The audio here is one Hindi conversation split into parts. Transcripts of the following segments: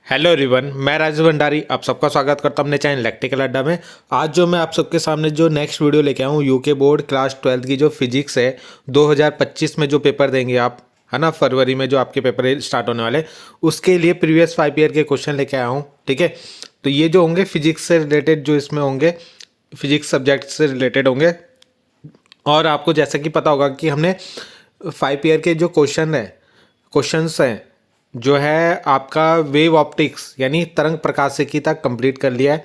हेलो एवरीवन, मैं राजेश भंडारी आप सबका स्वागत करता हूं अपने चैनल इलेक्ट्रिकल अड्डा में। आज जो मैं आप सबके सामने जो नेक्स्ट वीडियो लेके आया हूँ यूके बोर्ड क्लास 12th की जो फिजिक्स है 2025 में जो पेपर देंगे आप, है ना, फरवरी में जो आपके पेपर स्टार्ट होने वाले, उसके लिए प्रीवियस 5 ईयर के क्वेश्चन लेके आया हूँ। ठीक है, तो ये जो होंगे फिजिक्स से रिलेटेड, जो इसमें होंगे फिजिक्स सब्जेक्ट से रिलेटेड होंगे। और आपको जैसा कि पता होगा कि हमने 5 ईयर के जो क्वेश्चंस हैं जो है आपका वेव ऑप्टिक्स यानी तरंग प्रकाशिकी तक कंप्लीट कर लिया है।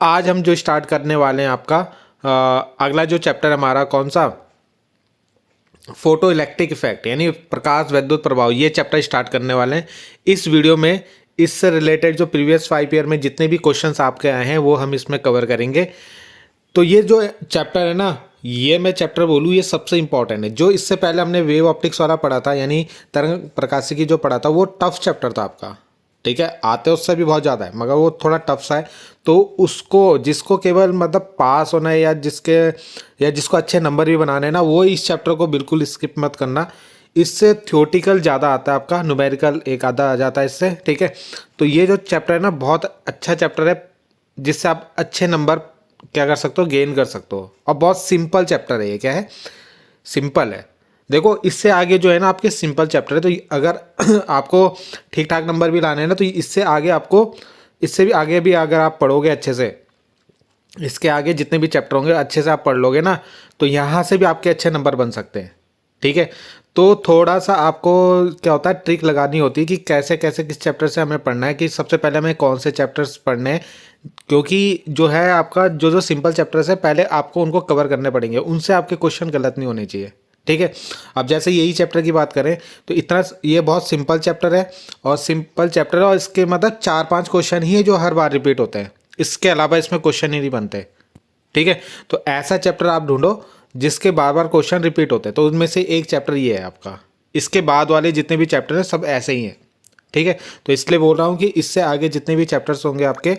आज हम जो स्टार्ट करने वाले हैं आपका अगला जो चैप्टर हमारा कौन सा, फोटो इलेक्ट्रिक इफेक्ट यानी प्रकाश वैद्युत प्रभाव, ये चैप्टर स्टार्ट करने वाले हैं इस वीडियो में। इससे रिलेटेड जो प्रीवियस 5 ईयर में जितने भी क्वेश्चंस आपके आए हैं वो हम इसमें कवर करेंगे। तो ये जो चैप्टर है ना, ये मैं चैप्टर बोलूँ ये सबसे इंपॉर्टेंट है। जो इससे पहले हमने वेव ऑप्टिक्स वाला पढ़ा था यानी तरंग प्रकाशिकी जो पढ़ा था वो टफ चैप्टर था आपका। ठीक है, आते उससे भी बहुत ज़्यादा है मगर वो थोड़ा टफ सा है। तो उसको जिसको केवल मतलब पास होना है या जिसको अच्छे नंबर भी बनाने हैं ना, वो इस चैप्टर को बिल्कुल स्किप मत करना। इससे थ्योरेटिकल ज़्यादा आता है, आपका न्यूमेरिकल एक आधा आ जाता है इससे। ठीक है, तो ये जो चैप्टर है ना बहुत अच्छा चैप्टर है, जिससे आप अच्छे नंबर क्या कर सकते हो, गेन कर सकते हो। और बहुत सिंपल चैप्टर है ये। क्या है, सिंपल है। देखो इससे आगे जो है ना आपके सिंपल चैप्टर है, तो अगर आपको ठीक ठाक नंबर भी लाने हैं ना, तो इससे आगे आपको, इससे भी आगे भी अगर आप पढ़ोगे अच्छे से, इसके आगे जितने भी चैप्टर होंगे अच्छे से आप पढ़ लोगे ना, तो यहाँ से भी आपके अच्छे नंबर बन सकते हैं। ठीक है, तो थोड़ा सा आपको क्या होता है, ट्रिक लगानी होती है कि कैसे कैसे किस चैप्टर से हमें पढ़ना है, कि सबसे पहले हमें कौन से चैप्टर्स पढ़ने हैं। क्योंकि जो है आपका जो जो सिंपल चैप्टर्स है पहले आपको उनको कवर करने पड़ेंगे, उनसे आपके क्वेश्चन गलत नहीं होने चाहिए। ठीक है, अब जैसे यही चैप्टर की बात करें तो इतना ये बहुत सिंपल चैप्टर है, और सिंपल चैप्टर है, और इसके मतलब 4-5 क्वेश्चन ही है जो हर बार रिपीट होते हैं। इसके अलावा इसमें क्वेश्चन ही नहीं बनते। ठीक है, तो ऐसा चैप्टर आप ढूंढो जिसके बार बार क्वेश्चन रिपीट होते हैं, तो उनमें से एक चैप्टर ये है आपका। इसके बाद वाले जितने भी चैप्टर हैं सब ऐसे ही हैं। ठीक है, तो इसलिए बोल रहा हूँ कि इससे आगे जितने भी चैप्टर्स होंगे आपके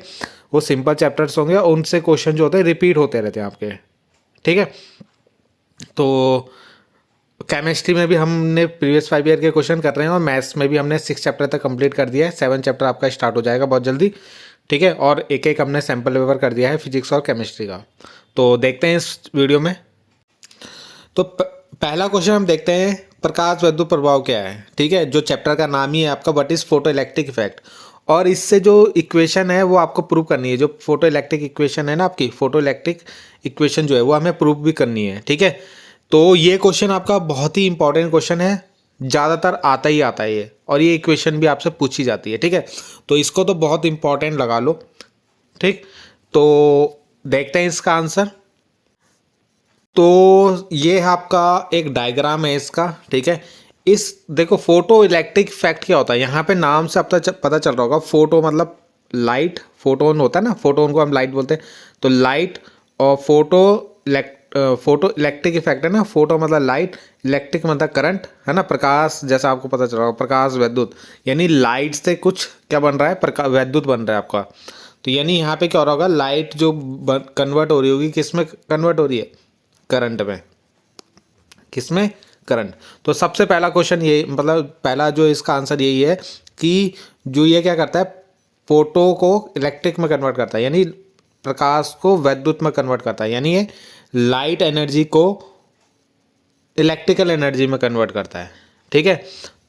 वो सिंपल चैप्टर्स होंगे, और उनसे क्वेश्चन जो होते हैं रिपीट होते रहते हैं आपके। ठीक है, तो केमिस्ट्री में भी हमने प्रीवियस 5 ईयर के क्वेश्चन कर रहे हैं, और मैथ्स में भी हमने 6 चैप्टर तक कंप्लीट कर दिया है। 7 चैप्टर आपका स्टार्ट हो जाएगा बहुत जल्दी। ठीक है, और एक एक हमने सैम्पल पेपर कर दिया है फिजिक्स और केमिस्ट्री का। तो देखते हैं इस वीडियो में। तो पहला क्वेश्चन हम देखते हैं, प्रकाश वैद्युत प्रभाव क्या है। ठीक है, जो चैप्टर का नाम ही है आपका what is photo electric effect, और इससे जो इक्वेशन है वो आपको प्रूव करनी है। जो फोटो इलेक्ट्रिक इक्वेशन है ना आपकी, फोटो इलेक्ट्रिक इक्वेशन जो है वो हमें प्रूव भी करनी है। ठीक है, तो ये क्वेश्चन आपका बहुत ही इंपॉर्टेंट क्वेश्चन है, ज़्यादातर आता ही आता है ये, और ये इक्वेशन भी आपसे पूछी जाती है। ठीक है, तो इसको तो बहुत इंपॉर्टेंट लगा लो। ठीक, तो देखते हैं इसका आंसर। तो ये है आपका एक डायग्राम है इसका। ठीक है, इस देखो फोटो इलेक्ट्रिक इफेक्ट क्या होता है, यहाँ पे नाम से अब तक पता चल रहा होगा। फोटो मतलब लाइट, फोटोन होता है ना, फोटोन को हम लाइट बोलते हैं। तो लाइट और फोटो इलेक्ट्रिक इफेक्ट है ना, फोटो मतलब लाइट, इलेक्ट्रिक मतलब करंट, है ना, प्रकाश, जैसा आपको पता चल रहा होगा प्रकाश वैद्युत, यानी लाइट से कुछ क्या बन रहा है, प्रकाश वैद्युत बन रहा है आपका। तो यानी यहाँ पे क्या हो रहा होगा, लाइट जो कन्वर्ट हो रही होगी, किस में कन्वर्ट हो रही है, करंट में। किसमें, करंट। तो सबसे पहला क्वेश्चन ये, मतलब पहला जो इसका आंसर यही है कि जो ये क्या करता है, फोटो को इलेक्ट्रिक में कन्वर्ट करता है, यानी प्रकाश को वैद्युत में कन्वर्ट करता है, यानी ये लाइट एनर्जी को इलेक्ट्रिकल एनर्जी में कन्वर्ट करता है। ठीक है,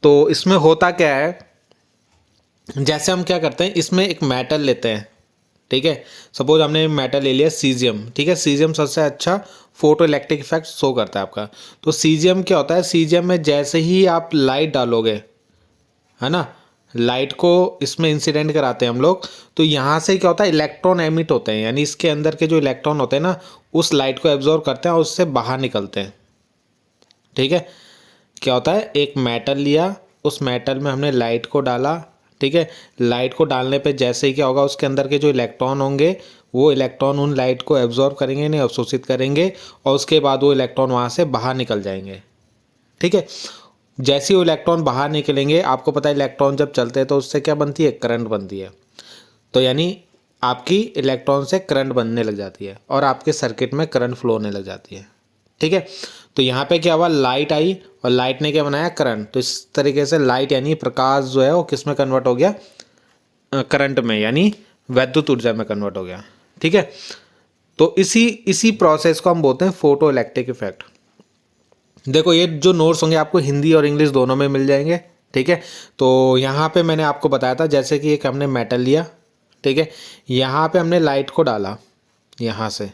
तो इसमें होता क्या है, जैसे हम क्या करते हैं, इसमें एक मेटल लेते हैं। ठीक है, सपोज हमने मेटल ले लिया सीजियम। ठीक है, सीजियम सबसे अच्छा फोटो इलेक्ट्रिक इफेक्ट शो करता है आपका। तो सीजियम क्या होता है, सीजियम में जैसे ही आप लाइट डालोगे, है ना, लाइट को इसमें इंसिडेंट कराते हैं हम लोग, तो यहाँ से क्या होता है, इलेक्ट्रॉन एमिट होते हैं, यानी इसके अंदर के जो इलेक्ट्रॉन होते हैं ना, उस लाइट को एब्जॉर्व करते हैं और उससे बाहर निकलते हैं। ठीक है, क्या होता है, एक मेटल लिया, उस मेटल में हमने लाइट को डाला। ठीक है, लाइट को डालने पे जैसे ही क्या होगा, उसके अंदर के जो इलेक्ट्रॉन होंगे वो इलेक्ट्रॉन उन लाइट को एब्जॉर्व करेंगे, नहीं अवशोषित करेंगे, और उसके बाद वो इलेक्ट्रॉन वहाँ से बाहर निकल जाएंगे। ठीक है, जैसे ही वो इलेक्ट्रॉन बाहर निकलेंगे, आपको पता है इलेक्ट्रॉन जब चलते हैं तो उससे क्या बनती है, करंट बनती है। तो यानी आपकी इलेक्ट्रॉन से करंट बनने लग जाती है, और आपके सर्किट में करंट फ्लो होने लग जाती है। ठीक है, तो यहाँ पे क्या हुआ, लाइट आई, और लाइट ने क्या बनाया, करंट। तो इस तरीके से लाइट यानी प्रकाश जो है वो किस में कन्वर्ट हो गया, करंट में यानी वैद्युत ऊर्जा में कन्वर्ट हो गया। ठीक है, तो इसी प्रोसेस को हम बोलते हैं फोटो इलेक्ट्रिक इफेक्ट। देखो ये जो नोट्स होंगे आपको हिंदी और इंग्लिश दोनों में मिल जाएंगे। ठीक है, तो यहाँ पे मैंने आपको बताया था जैसे कि एक हमने मेटल लिया, ठीक है, यहाँ पे हमने लाइट को डाला यहाँ से।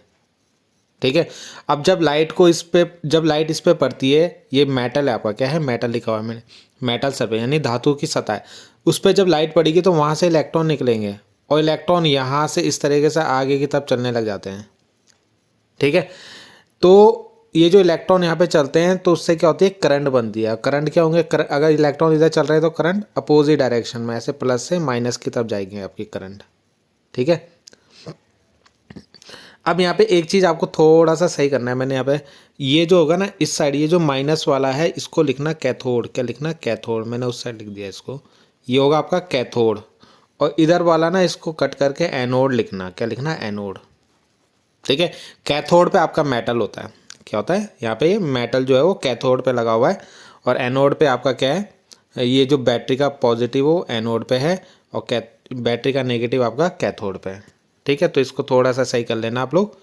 ठीक है, अब जब लाइट इस पे पड़ती है, ये मेटल है आपका, क्या है, मेटल लिखा हुआ है मैंने, मेटल सरफेस यानी धातु की सतह है, उस पर जब लाइट पड़ेगी तो वहाँ से इलेक्ट्रॉन निकलेंगे और इलेक्ट्रॉन यहाँ से इस तरीके से आगे की तरफ चलने लग जाते हैं। ठीक है, तो ये जो इलेक्ट्रॉन यहाँ पे चलते हैं तो उससे क्या होती है, करंट बनती है। करंट क्या होंगे, अगर इलेक्ट्रॉन इधर चल रहे हैं तो करंट अपोजिट डायरेक्शन में ऐसे प्लस से माइनस की तरफ जाएगी आपकी करंट। ठीक है, अब यहाँ पे एक चीज़ आपको थोड़ा सा सही करना है। मैंने यहाँ पे ये जो होगा ना इस साइड, ये जो माइनस वाला है इसको लिखना कैथोड, क्या लिखना, कैथोड। मैंने उस साइड लिख दिया इसको, ये होगा आपका कैथोड। और इधर वाला ना इसको कट करके एनोड लिखना, क्या लिखना, एनोड। ठीक है, कैथोड पे आपका मेटल होता है, क्या होता है यहाँ पे, ये मेटल जो है वो कैथोड पे लगा हुआ है और एनोड पे आपका क्या है, ये जो बैटरी का पॉजिटिव वो एनोड पे है और बैटरी का नेगेटिव आपका कैथोड पे है। ठीक है, तो इसको थोड़ा सा सही कर लेना आप लोग।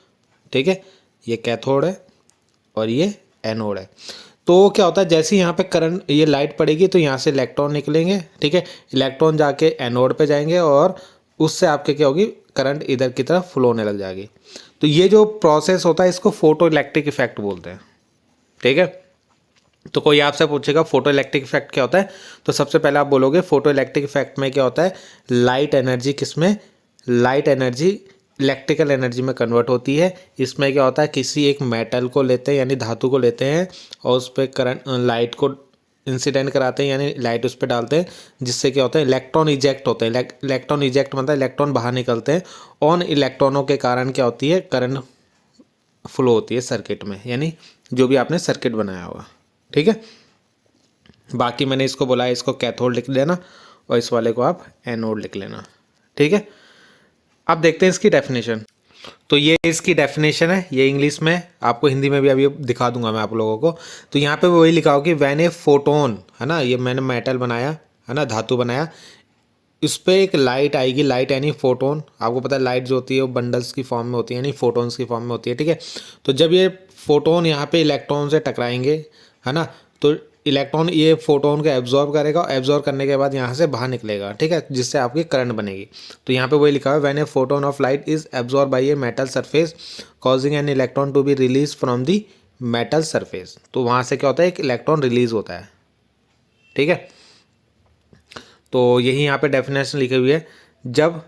ठीक है, ये कैथोड है और ये एनोड है। तो क्या होता है, जैसे ही यहाँ पे करंट, ये लाइट पड़ेगी तो यहाँ से इलेक्ट्रॉन निकलेंगे। ठीक है, इलेक्ट्रॉन जाके एनोड पे जाएंगे और उससे आपके क्या होगी, करंट इधर की तरफ फ्लो होने लग जाएगी। तो ये जो प्रोसेस होता है इसको फोटो इलेक्ट्रिक इफेक्ट बोलते हैं। ठीक है, तो कोई आपसे पूछेगा फोटो इलेक्ट्रिक इफेक्ट क्या होता है, तो सबसे पहले आप बोलोगे फोटो इलेक्ट्रिक इफेक्ट में क्या होता है, लाइट एनर्जी किसमें, लाइट एनर्जी इलेक्ट्रिकल एनर्जी में कन्वर्ट होती है। इसमें क्या होता है, किसी एक मेटल को लेते हैं यानी धातु को लेते हैं और उस पर करंट, लाइट को इंसिडेंट कराते हैं यानी लाइट उस पर डालते हैं, जिससे क्या होता है, इलेक्ट्रॉन इजेक्ट होते हैं। इलेक्ट्रॉन इजेक्ट मतलब इलेक्ट्रॉन बाहर निकलते हैं और इलेक्ट्रॉनों के कारण क्या होती है, करंट फ्लो होती है सर्किट में, यानी जो भी आपने सर्किट बनाया होगा। ठीक है, बाकी मैंने इसको बोला है, इसको कैथोड लिख देना और इस वाले को आप एनोड लिख लेना। ठीक है, अब देखते हैं इसकी डेफिनेशन। तो ये इसकी डेफिनेशन है, ये इंग्लिश में, आपको हिंदी में भी अभी दिखा दूंगा मैं आप लोगों को। तो यहाँ पे वही लिखा हो कि व्हेन ए फोटोन, है ना, ये मैंने मेटल बनाया है ना, धातु बनाया, इस पर एक लाइट आएगी। लाइट यानी फोटोन, आपको पता है लाइट जो होती है वो बंडल्स की फॉर्म में होती है यानी फोटोन्स की फॉर्म में होती है। ठीक है, तो जब ये फोटोन यहाँ पे इलेक्ट्रॉन से टकराएंगे, है ना, तो इलेक्ट्रॉन ये फोटोन को एब्जॉर्ब करेगा और एब्जॉर्ब करने के बाद यहाँ से बाहर निकलेगा। ठीक है, जिससे आपकी करंट बनेगी। तो यहाँ पे वही लिखा है, when a photon of light is absorb by a metal surface causing an electron to be release from the metal surface. तो वहाँ से क्या होता है, एक इलेक्ट्रॉन रिलीज होता है। ठीक है, तो यही यहाँ पे डेफिनेशन लिखी हुई है। जब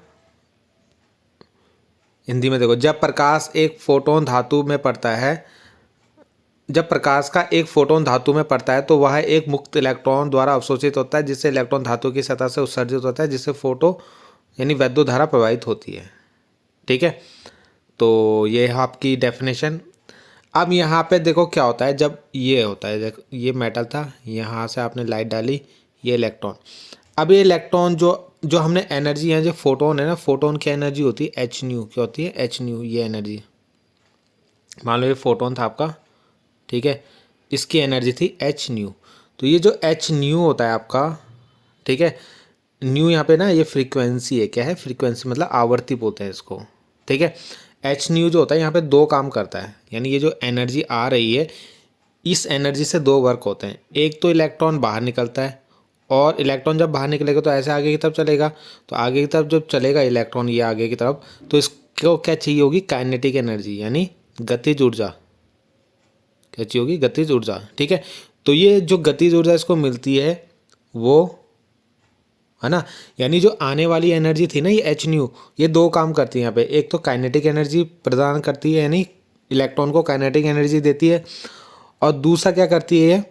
हिंदी में देखो, जब प्रकाश एक फोटोन धातु में पड़ता है, जब प्रकाश का एक फोटोन धातु में पड़ता है तो वह एक मुक्त इलेक्ट्रॉन द्वारा अवशोषित होता है, जिससे इलेक्ट्रॉन धातु की सतह से उत्सर्जित होता है, जिससे फोटो यानी वैद्युत धारा प्रवाहित होती है। ठीक है, तो ये है आपकी डेफिनेशन। अब यहाँ पे देखो क्या होता है, जब ये होता है, देखो ये मेटल था, यहाँ से आपने लाइट डाली, ये इलेक्ट्रॉन। अब ये इलेक्ट्रॉन जो हमने एनर्जी है, जो फोटोन है ना, फोटोन की एनर्जी होती है एच न्यू, क्या होती है, एच न्यू, ये एनर्जी। मान लो ये फोटोन था आपका, ठीक है, इसकी एनर्जी थी एच न्यू। तो ये जो एच न्यू होता है आपका, ठीक है, न्यू यहाँ पे ना ये फ्रीक्वेंसी है, क्या है, फ्रीक्वेंसी मतलब आवर्ती बोलते हैं इसको। ठीक है, एच न्यू जो होता है यहाँ पे दो काम करता है, यानी ये जो एनर्जी आ रही है, इस एनर्जी से दो वर्क होते हैं। एक तो इलेक्ट्रॉन बाहर निकलता है, और इलेक्ट्रॉन जब बाहर निकलेगा तो ऐसे आगे की तरफ चलेगा, तो आगे की तरफ जब चलेगा इलेक्ट्रॉन ये आगे की तरफ, तो इसको क्या चाहिए होगी, काइनेटिक एनर्जी यानी गतिज ऊर्जा। क्या चाहिए होगी, गतिज ऊर्जा। ठीक है, तो ये जो गतिज ऊर्जा इसको मिलती है वो, है ना, यानी जो आने वाली एनर्जी थी ना ये एच न्यू, ये दो काम करती है यहाँ पे। एक तो काइनेटिक एनर्जी प्रदान करती है यानी इलेक्ट्रॉन को काइनेटिक एनर्जी देती है, और दूसरा क्या करती है,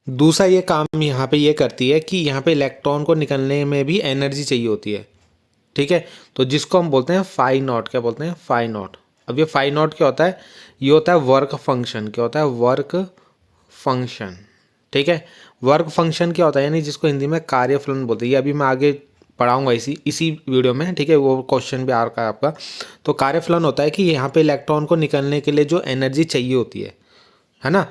दूसरा ये काम यहाँ पे ये करती है कि यहाँ पे इलेक्ट्रॉन को निकलने में भी एनर्जी चाहिए होती है। ठीक है, तो जिसको हम बोलते हैं फाई नॉट, क्या बोलते हैं, फाई नॉट। अब ये फाई नॉट क्या होता है, ये होता है वर्क फंक्शन। क्या होता है, वर्क फंक्शन। ठीक है, वर्क फंक्शन क्या होता है, यानी जिसको हिंदी में कार्यफलन बोलते हैं। ये अभी मैं आगे पढ़ाऊंगा इसी वीडियो में। ठीक है, वो क्वेश्चन भी आ रहा है आपका। तो कार्यफलन होता है कि यहाँ पे इलेक्ट्रॉन को निकलने के लिए जो एनर्जी चाहिए होती है ना,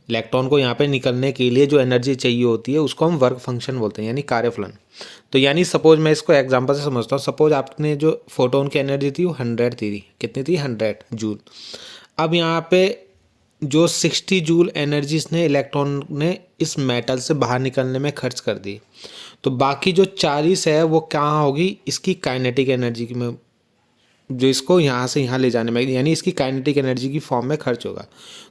इलेक्ट्रॉन को यहाँ पे निकलने के लिए जो एनर्जी चाहिए होती है उसको हम वर्क फंक्शन बोलते हैं, यानी कार्यफलन। तो यानी सपोज मैं इसको एग्जांपल से समझता हूँ, सपोज आपने जो फोटोन की एनर्जी थी वो 100 थी, कितनी थी 100 जूल। अब यहाँ पे जो 60 जूल एनर्जी इसने इलेक्ट्रॉन ने इस मेटल से बाहर निकलने में खर्च कर दी, तो बाकी जो 40 है वो कहाँ होगी, इसकी काइनेटिक एनर्जी में, जो इसको यहाँ से यहाँ ले जाने में, यानी इसकी काइनेटिक एनर्जी की फॉर्म में खर्च होगा।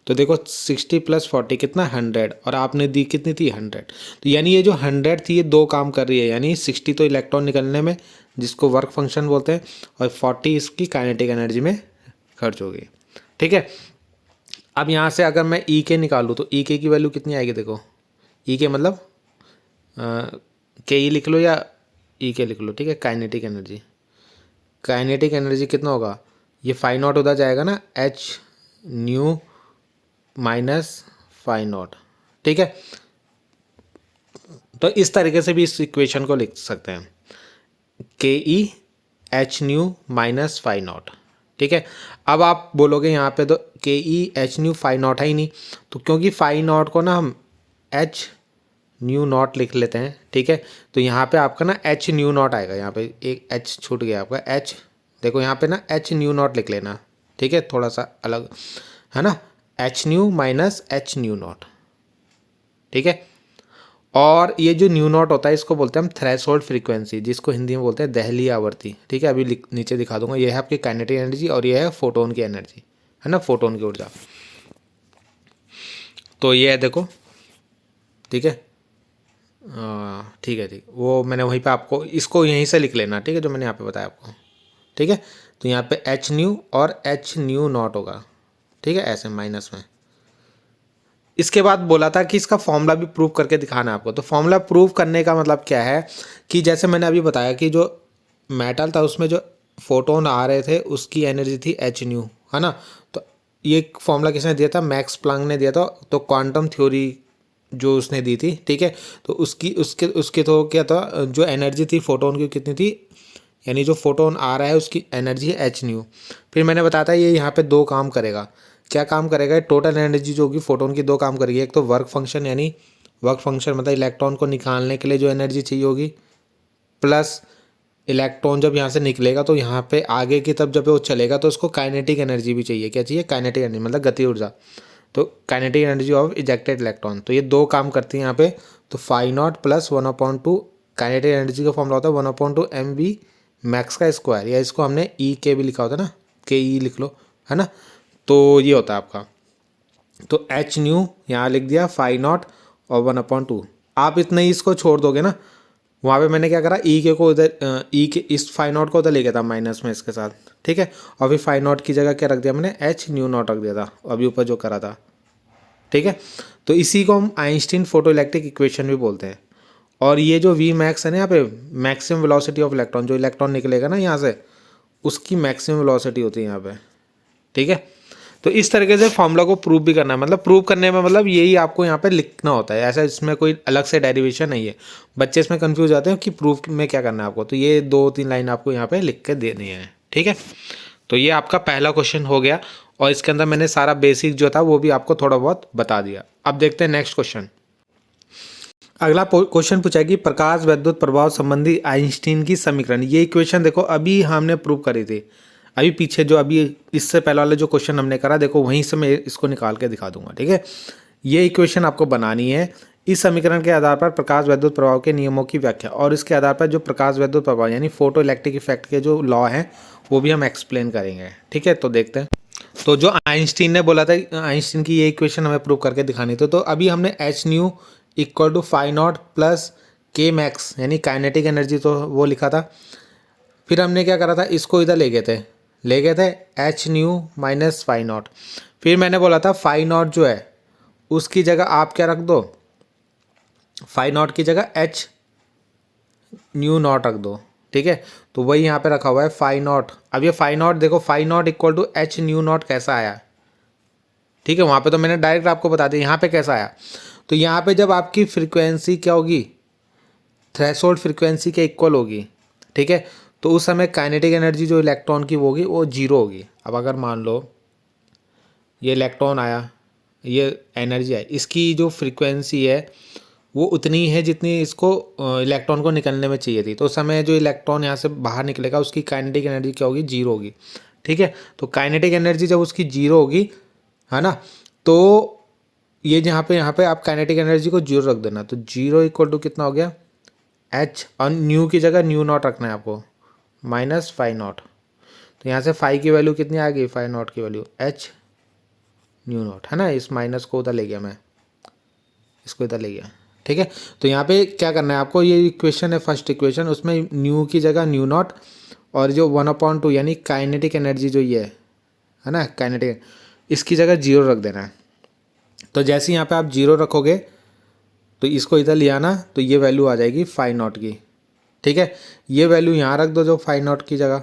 तो देखो 60 + 40 कितना 100, और आपने दी कितनी थी 100, तो यानी ये जो 100 थी ये दो काम कर रही है, यानी 60 तो इलेक्ट्रॉन निकलने में जिसको वर्क फंक्शन बोलते हैं, और 40 इसकी काइनेटिक एनर्जी में खर्च होगी। ठीक है, अब यहाँ से अगर मैं ई के निकालूँ तो ई के की वैल्यू कितनी आएगी, देखो ई के मतलब के ई लिख लो या ई के लिख लो, ठीक है। काइनेटिक एनर्जी कितना होगा, ये फाई नॉट उधर जाएगा ना, H nu minus phi naught, ठीक है। तो इस तरीके से भी इस इक्वेशन को लिख सकते हैं, K E H nu minus phi naught, ठीक है। अब आप बोलोगे यहाँ पे तो K E H nu phi naught है ही नहीं, तो क्योंकि फाई नॉट को ना हम एच न्यू नॉट लिख लेते हैं, ठीक है। तो यहाँ पे आपका ना एच न्यू नॉट आएगा, यहाँ पे एक एच छूट गया आपका, एच देखो यहाँ पे ना एच न्यू नॉट लिख लेना, ठीक है, थोड़ा सा अलग है ना, H nu minus H nu not, ठीक है। और ये जो न्यू नॉट होता है इसको बोलते हैं हम थ्रेशोल्ड फ्रीक्वेंसी, जिसको हिंदी में बोलते हैं दहली आवृत्ति, ठीक है। अभी नीचे दिखा दूंगा, ये है आपकी काइनेटिक एनर्जी और ये है फोटोन की एनर्जी, है ना, फोटोन की ऊर्जा। तो ये है देखो, ठीक है, ठीक है, ठीक, वो मैंने वहीं पे आपको इसको यहीं से लिख लेना, ठीक है, जो मैंने यहाँ पे बताया आपको, ठीक है। तो यहाँ पे एच न्यू और एच न्यू नॉट होगा, ठीक है, ऐसे माइनस में। इसके बाद बोला था कि इसका फॉर्मूला भी प्रूव करके दिखाना है आपको। तो फॉर्मूला प्रूव करने का मतलब क्या है कि जैसे मैंने अभी बताया कि जो मेटल था उसमें जो फोटोन आ रहे थे उसकी एनर्जी थी एच न्यू, है ना। तो ये फॉर्मूला किसने दिया था, मैक्स प्लैंक ने दिया था। तो क्वांटम थ्योरी जो उसने दी थी, ठीक है, तो उसके तो क्या था, जो एनर्जी थी फोटोन की कितनी थी, यानी जो फोटोन आ रहा है उसकी एनर्जी है एच न्यू। फिर मैंने बताया था ये यहाँ पे दो काम करेगा, क्या काम करेगा, टोटल एनर्जी जो होगी फोटोन की दो काम करेगी, एक तो वर्क फंक्शन, यानी वर्क फंक्शन मतलब इलेक्ट्रॉन को निकालने के लिए जो एनर्जी चाहिए होगी, प्लस इलेक्ट्रॉन जब यहाँ से निकलेगा तो यहाँ पे आगे की तरफ जब वो चलेगा तो उसको काइनेटिक एनर्जी भी चाहिए, क्या चाहिए, काइनेटिक एनर्जी मतलब गति ऊर्जा, तो kinetic energy of ejected electron. तो ये दो काम करती है यहाँ पे। तो phi naught plus 1/2 kinetic energy का फॉर्मूला होता है 1/2 mv मैक्स का स्क्वायर, या इसको हमने ई के भी लिखा होता है ना, के ई लिख लो, है ना। तो ये होता है आपका, तो एच न्यू यहाँ लिख दिया, फाई नॉट और 1/2। आप इतना ही इसको छोड़ दोगे ना, वहाँ पे मैंने क्या करा, ई के को उधर, ई के इस फाई नॉट को उधर ले गया था माइनस में इसके साथ, ठीक है। और फिर फाई नॉट की जगह क्या रख दिया मैंने, एच न्यू नॉट रख दिया था अभी ऊपर जो करा था, ठीक है। तो इसी को हम आइंस्टीन फोटो इलेक्ट्रिक इक्वेशन भी बोलते हैं। और ये जो वी मैक्स है ना यहाँ पे, मैक्सिमम वेलोसिटी ऑफ इलेक्ट्रॉन, जो इलेक्ट्रॉन निकलेगा ना यहाँ से उसकी मैक्सिमम वेलोसिटी होती है यहाँ पे, ठीक है। तो इस तरीके से फॉर्मूला को प्रूव भी करना है, मतलब प्रूव करने में मतलब यही आपको यहाँ पे लिखना होता है, ऐसा इसमें कोई अलग से डेरिवेशन नहीं है। बच्चे इसमें कंफ्यूज जाते हैं कि प्रूफ में क्या करना है आपको, तो ये 2-3 लाइन आपको यहाँ पे लिख के देनी है, ठीक है। तो ये आपका पहला क्वेश्चन हो गया, और इसके अंदर मैंने सारा बेसिक जो था वो भी आपको थोड़ा बहुत बता दिया। अब देखते हैं नेक्स्ट क्वेश्चन। अगला क्वेश्चन पूछा है कि प्रकाश विद्युत प्रभाव संबंधी आइंस्टीन की समीकरण। ये इक्वेशन देखो अभी हमने प्रूव करी थी, अभी पीछे जो अभी इससे पहले वाला जो क्वेश्चन हमने करा देखो वहीं से मैं इसको निकाल के दिखा दूंगा, ठीक है। ये इक्वेशन आपको बनानी है। इस समीकरण के आधार पर प्रकाश विद्युत प्रभाव के नियमों की व्याख्या और इसके आधार पर जो प्रकाश विद्युत प्रभाव यानी फोटो इलेक्ट्रिक इफेक्ट के जो लॉ हैं वो भी हम एक्सप्लेन करेंगे, ठीक है। तो देखते हैं। तो जो आइंस्टीन ने बोला था, आइंस्टीन की ये इक्वेशन हमें प्रूव करके दिखानी थी। तो अभी हमने H nu equal to phi naught plus K max यानी काइनेटिक एनर्जी तो वो लिखा था। फिर हमने क्या करा था, इसको इधर ले गए थे H nu minus phi naught. फिर मैंने बोला था फाई नॉट जो है उसकी जगह आप क्या रख दो, फाई नॉट की जगह एच न्यू नॉट रख दो, ठीक है। तो वही यहाँ पे रखा हुआ है फाई नॉट। अब ये फाई नॉट देखो, phi naught equal to H nu naught कैसा आया, ठीक है। वहाँ पे तो मैंने डायरेक्ट आपको बता दिया, यहाँ पे कैसा आया। तो यहाँ पे जब आपकी फ्रीक्वेंसी क्या होगी, थ्रेशोल्ड फ्रीक्वेंसी के इक्वल होगी, ठीक है, तो उस समय काइनेटिक एनर्जी जो इलेक्ट्रॉन की वो होगी वो 0 होगी। अब अगर मान लो ये इलेक्ट्रॉन आया, ये एनर्जी है, इसकी जो फ्रीक्वेंसी है वो उतनी है जितनी इसको इलेक्ट्रॉन को निकलने में चाहिए थी। तो उस समय जो इलेक्ट्रॉन यहाँ से बाहर निकलेगा उसकी काइनेटिक एनर्जी क्या होगी, जीरो होगी। ठीक है, तो काइनेटिक एनर्जी जब उसकी जीरो होगी, है ना, तो ये यहाँ पे आप काइनेटिक एनर्जी को जीरो रख देना। तो जीरो इक्वल टू कितना हो गया, एच, और न्यू की जगह न्यू नॉट रखना है आपको, माइनस फाइव नॉट। तो यहाँ से फाइव की वैल्यू कितनी आ गई, फाइव नॉट की वैल्यू एच न्यू नॉट, है ना। इस माइनस को उधर ले गया मैं, इसको इधर ले गया। ठीक है, तो यहाँ पे क्या करना है आपको, ये इक्वेशन है फर्स्ट इक्वेशन, उसमें न्यू की जगह न्यू नॉट और जो 1/2 यानी काइनेटिक एनर्जी जो ये है ना, काइनेटिक, इसकी जगह जीरो रख देना है। तो जैसे यहाँ पे आप जीरो रखोगे तो इसको इधर ले आना, तो ये वैल्यू आ जाएगी फाइव नॉट की। ठीक है, ये वैल्यू यहाँ रख दो जो फाइव नॉट की जगह,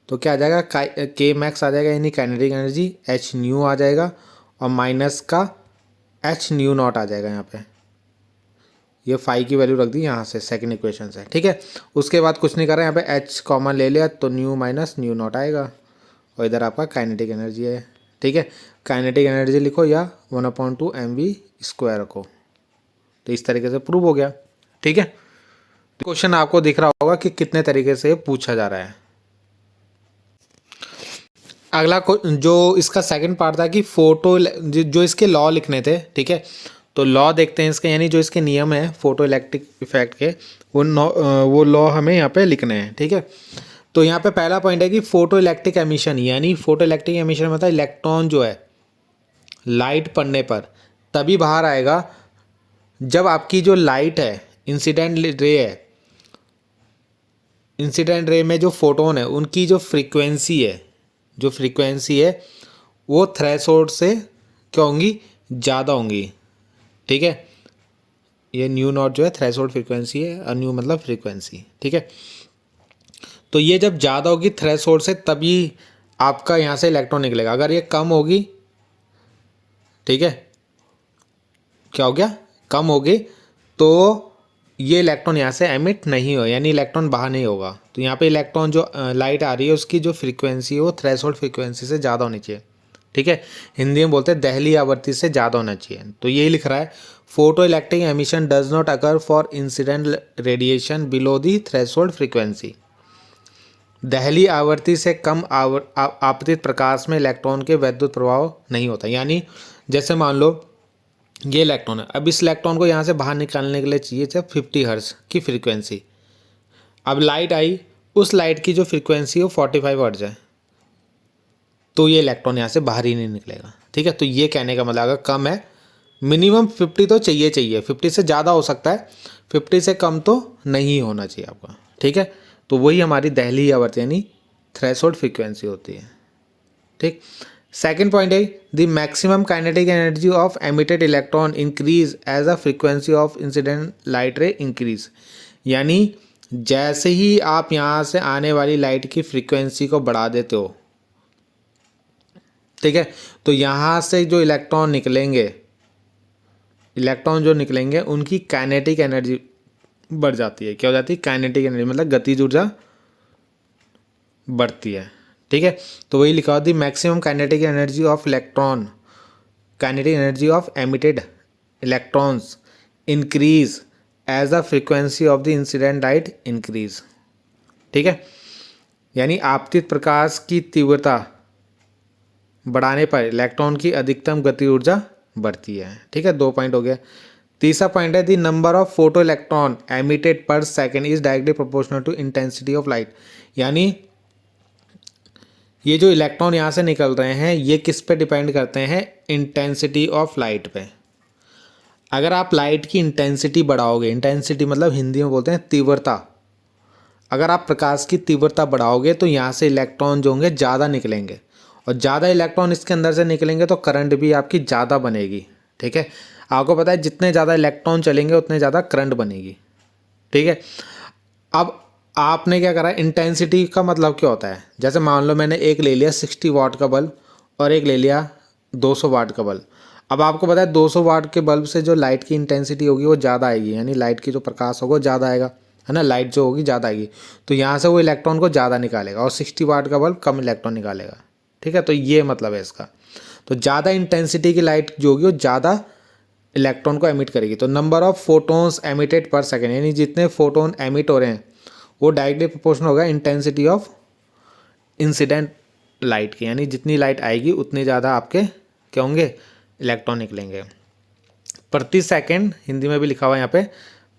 तो क्या आ जाएगा, के मैक्स आ जाएगा यानी काइनेटिक एनर्जी, एच न्यू आ जाएगा और माइनस का एच न्यू नॉट आ जाएगा यहाँ पे। ये फाइव की वैल्यू रख दी यहाँ से सेकंड इक्वेशन से। ठीक है, उसके बाद कुछ नहीं कर रहे हैं, यहाँ पे एच कॉमन ले लिया तो न्यू माइनस न्यू नॉट आएगा और इधर आपका काइनेटिक एनर्जी है। ठीक है, काइनेटिक एनर्जी लिखो या 1/2 mv² रखो, तो इस तरीके से प्रूव हो गया। ठीक है, क्वेश्चन आपको दिख रहा होगा कि कितने तरीके से पूछा जा रहा है। अगला जो इसका सेकंड पार्ट था कि फोटो जो इसके लॉ लिखने थे। ठीक है, तो लॉ देखते हैं इसके, यानी जो इसके नियम है फोटो इलेक्ट्रिक इफेक्ट के, वो लॉ हमें यहाँ पे लिखने हैं। ठीक है, तो यहाँ पे पहला पॉइंट है कि फोटो इलेक्ट्रिक एमिशन, यानी फोटो इलेक्ट्रिक एमिशन मतलब इलेक्ट्रॉन जो है लाइट पड़ने पर तभी बाहर आएगा जब आपकी जो लाइट है, इंसिडेंट रे है, इंसिडेंट रे में जो फोटोन है उनकी जो फ्रीक्वेंसी है वो थ्रेशोल्ड से क्या होंगी, ज़्यादा होंगी। ठीक है, ये न्यू नॉट जो है थ्रेशोल्ड फ्रीक्वेंसी है और न्यू मतलब फ्रीक्वेंसी। ठीक है, तो ये जब ज़्यादा होगी थ्रेशोल्ड से तभी आपका यहाँ से इलेक्ट्रॉन निकलेगा। अगर ये कम होगी, ठीक है, क्या हो गया, कम होगी, तो ये इलेक्ट्रॉन यहाँ से एमिट नहीं हो, यानी इलेक्ट्रॉन बाहर नहीं होगा। तो यहाँ पे इलेक्ट्रॉन जो लाइट आ रही है उसकी जो फ्रीक्वेंसी है वो थ्रेशोल्ड फ्रीक्वेंसी से ज़्यादा होनी चाहिए। ठीक है, हिंदी में बोलते हैं दहली आवृत्ति से ज़्यादा होना चाहिए। तो यही लिख रहा है, photo electric emission does not occur for incident radiation below the threshold frequency. दहली आवृत्ति से कम आपतित प्रकाश में इलेक्ट्रॉन के वैद्युत प्रभाव नहीं होता। यानी जैसे मान लो ये इलेक्ट्रॉन है, अब इस इलेक्ट्रॉन को यहाँ से बाहर निकालने के लिए चाहिए थे 50 हर्ट्ज की फ्रीक्वेंसी। अब लाइट आई, उस लाइट की जो फ्रीक्वेंसी है वो 45 हर्ट्ज है, तो ये इलेक्ट्रॉन यहाँ से बाहर ही नहीं निकलेगा। ठीक है, तो ये कहने का मतलब अगर कम है, मिनिमम 50 तो चाहिए, 50 से ज़्यादा हो सकता है, 50 से कम तो नहीं होना चाहिए आपका। ठीक है, तो वही हमारी दहली आवृत्ति यानी थ्रेशोल्ड फ्रीक्वेंसी होती है। ठीक, सेकेंड पॉइंट है the maximum kinetic energy of emitted electron increase as a frequency of incident light ray increase. यानी जैसे ही आप यहाँ से आने वाली लाइट की फ्रीक्वेंसी को बढ़ा देते हो, ठीक है, तो यहाँ से जो इलेक्ट्रॉन निकलेंगे उनकी काइनेटिक एनर्जी बढ़ जाती है। क्या हो जाती है, काइनेटिक एनर्जी मतलब गतिज ऊर्जा बढ़ती है। ठीक है, तो वही लिखा हुआ the maximum kinetic energy of electron, kinetic energy of emitted electrons increase as the frequency of the incident light increase. ठीक है, यानी आपतित प्रकाश की तीव्रता बढ़ाने पर इलेक्ट्रॉन की अधिकतम गति ऊर्जा बढ़ती है। ठीक है, 2 पॉइंट हो गया। तीसरा पॉइंट है the number of photo electron emitted per second is directly proportional to intensity of light. यानी ये जो इलेक्ट्रॉन यहाँ से निकल रहे हैं ये किस पे डिपेंड करते हैं, इंटेंसिटी ऑफ लाइट पे। अगर आप लाइट की इंटेंसिटी बढ़ाओगे, इंटेंसिटी मतलब हिंदी में बोलते हैं तीव्रता, अगर आप प्रकाश की तीव्रता बढ़ाओगे तो यहाँ से इलेक्ट्रॉन जो होंगे ज़्यादा निकलेंगे, और ज़्यादा इलेक्ट्रॉन इसके अंदर से निकलेंगे तो करंट भी आपकी ज़्यादा बनेगी। ठीक है, आपको पता है जितने ज़्यादा इलेक्ट्रॉन चलेंगे उतने ज़्यादा करंट बनेगी। ठीक है, अब आपने क्या करा, इंटेंसिटी का मतलब क्या होता है, जैसे मान लो मैंने एक ले लिया 60 वाट का बल्ब और एक ले लिया 200 वाट का बल्ब। अब आपको पता है 200 वाट के बल्ब से जो लाइट की इंटेंसिटी होगी वो ज़्यादा आएगी, यानी लाइट की जो प्रकाश होगा वो ज़्यादा आएगा, है ना, लाइट जो होगी ज़्यादा आएगी, तो यहाँ से वो इलेक्ट्रॉन को ज़्यादा निकालेगा, और 60 वाट का बल्ब कम इलेक्ट्रॉन निकालेगा। ठीक है, तो ये मतलब है इसका। तो ज़्यादा इंटेंसिटी की लाइट जो होगी वो ज़्यादा इलेक्ट्रॉन को एमिट करेगी। तो number of photons emitted per second, यानी जितने फोटोन एमिट हो रहे हैं वो डायरेक्टली प्रोपोर्शनल होगा इंटेंसिटी ऑफ इंसिडेंट लाइट की, यानी जितनी लाइट आएगी उतने ज़्यादा आपके क्या होंगे, इलेक्ट्रॉन निकलेंगे। प्रति सेकंड, हिंदी में भी लिखा हुआ है यहाँ पे,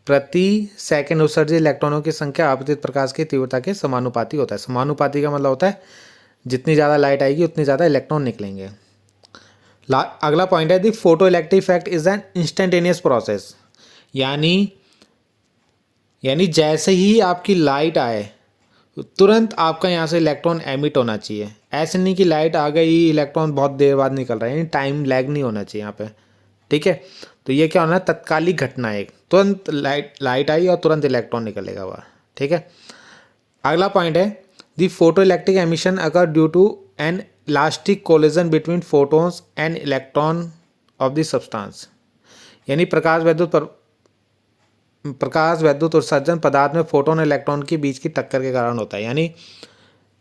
प्रति सेकंड उत्सर्जित इलेक्ट्रॉनों की संख्या आपतित प्रकाश की तीव्रता के समानुपाती होता है। समानुपाती का मतलब होता है जितनी ज़्यादा लाइट आएगी उतनी ज़्यादा इलेक्ट्रॉन निकलेंगे। अगला पॉइंट है the photo electric effect is an instantaneous process, यानी जैसे ही आपकी लाइट आए तुरंत आपका यहाँ से इलेक्ट्रॉन एमिट होना चाहिए। ऐसे नहीं कि लाइट आ गई इलेक्ट्रॉन बहुत देर बाद निकल रहा है, यानी टाइम लैग नहीं होना चाहिए यहाँ पे, ठीक है। तो ये क्या होना है, तत्कालिक घटना है, तुरंत लाइट आई और तुरंत इलेक्ट्रॉन निकलेगा वह, ठीक है। अगला पॉइंट है the photo electric emission occur due to an elastic collision between photons and electron of the substance, यानी प्रकाश वैद्युत उत्सर्जन पदार्थ में फोटोन और इलेक्ट्रॉन के बीच की टक्कर के कारण होता है। यानी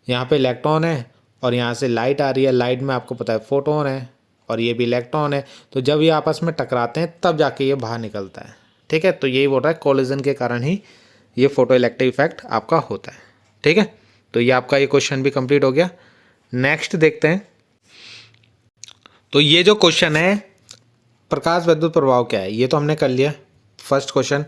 यहाँ पे इलेक्ट्रॉन है और यहाँ से लाइट आ रही है, लाइट में आपको पता है फोटोन है और ये भी इलेक्ट्रॉन है, तो जब ये आपस में टकराते हैं तब जाके ये बाहर निकलता है, ठीक है। तो यही बोल रहा है कोलिजन के कारण ही ये फोटो इलेक्ट्रिक इफेक्ट आपका होता है, ठीक है। तो ये आपका ये क्वेश्चन भी कंप्लीट हो गया। नेक्स्ट देखते हैं। तो ये जो क्वेश्चन है प्रकाश विद्युत प्रभाव क्या है, ये तो हमने कर लिया फर्स्ट क्वेश्चन।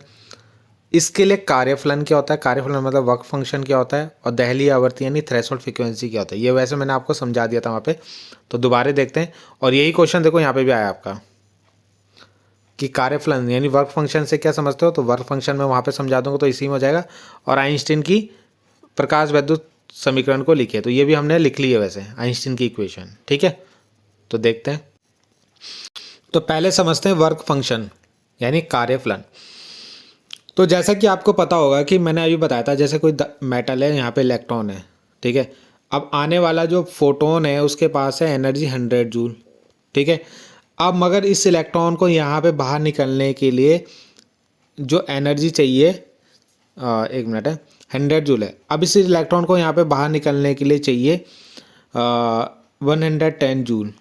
इसके लिए कार्यफलन क्या होता है, कार्यफलन मतलब वर्क फंक्शन क्या होता है, और दहलीय आवृत्ति यानी थ्रेशोल्ड फ्रीक्वेंसी क्या होता है, ये वैसे मैंने आपको समझा दिया था वहाँ पे, तो दोबारा देखते हैं। और यही क्वेश्चन देखो यहाँ पे भी आया आपका कि कार्यफलन यानी वर्क फंक्शन से क्या समझते हो, तो वर्क फंक्शन में वहाँ पे समझा दूंगा तो इसी में हो जाएगा। और आइंस्टीन की प्रकाश विद्युत समीकरण को लिखिए, तो ये भी हमने लिख ली है वैसे आइंस्टीन की इक्वेशन, ठीक है। तो देखते हैं। तो पहले समझते हैं वर्क फंक्शन यानी कार्यफलन। तो जैसा कि आपको पता होगा कि मैंने अभी बताया था, जैसे कोई मेटल है, यहाँ पे इलेक्ट्रॉन है, ठीक है। अब आने वाला जो फोटोन है उसके पास है एनर्जी 100 जूल, ठीक है। अब मगर इस इलेक्ट्रॉन को यहाँ पे बाहर निकलने के लिए जो एनर्जी चाहिए, एक मिनट है, 100 जूल है। अब इस इलेक्ट्रॉन को यहाँ पे बाहर निकलने के लिए चाहिए 110 जूल।